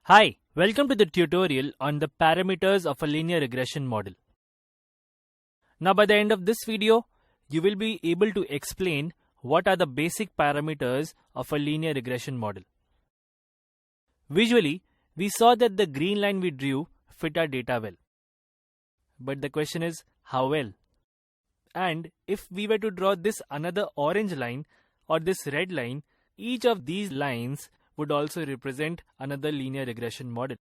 Hi, welcome to the tutorial on the parameters of a linear regression model. Now by the end of this video, you will be able to explain what are the basic parameters of a linear regression model. Visually, we saw that the green line we drew fit our data well. But the question is, how well? And if we were to draw this another orange line or this red line, each of these lines would also represent another linear regression model.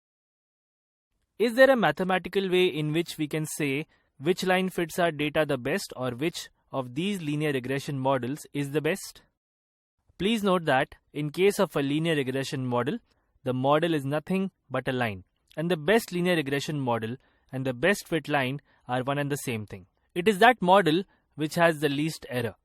Is there a mathematical way in which we can say which line fits our data the best or which of these linear regression models is the best? Please note that in case of a linear regression model, the model is nothing but a line, and the best linear regression model and the best fit line are one and the same thing. It is that model which has the least error.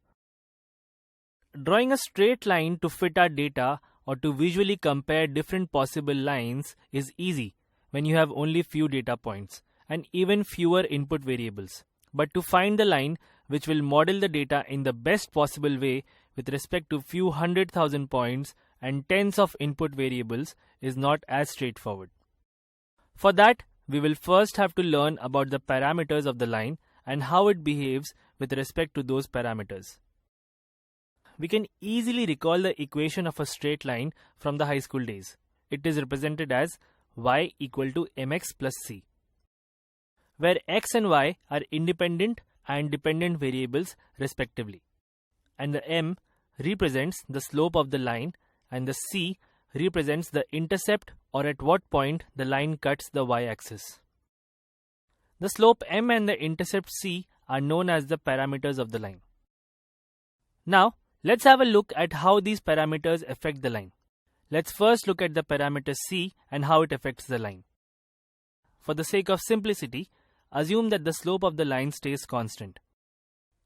Drawing a straight line to fit our data or to visually compare different possible lines is easy when you have only few data points and even fewer input variables. But to find the line which will model the data in the best possible way with respect to few 100,000 points and tens of input variables is not as straightforward. For that, we will first have to learn about the parameters of the line and how it behaves with respect to those parameters. We can easily recall the equation of a straight line from the high school days. It is represented as y equal to mx plus c, where x and y are independent and dependent variables respectively. And the m represents the slope of the line and the c represents the intercept or at what point the line cuts the y-axis. The slope m and the intercept c are known as the parameters of the line. Now, let's have a look at how these parameters affect the line. Let's first look at the parameter c and how it affects the line. For the sake of simplicity, assume that the slope of the line stays constant.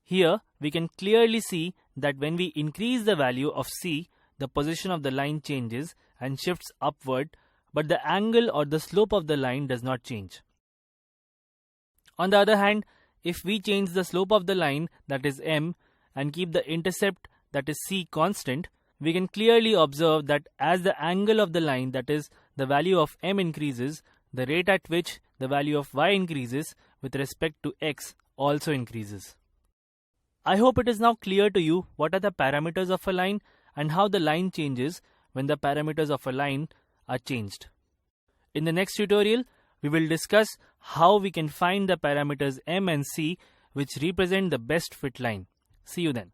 Here, we can clearly see that when we increase the value of c, the position of the line changes and shifts upward, but the angle or the slope of the line does not change. On the other hand, if we change the slope of the line, that is m, and keep the intercept, that is c, constant, we can clearly observe that as the angle of the line, that is the value of m, increases, the rate at which the value of y increases with respect to x also increases. I hope it is now clear to you what are the parameters of a line and how the line changes when the parameters of a line are changed. In the next tutorial, we will discuss how we can find the parameters m and c which represent the best fit line. See you then.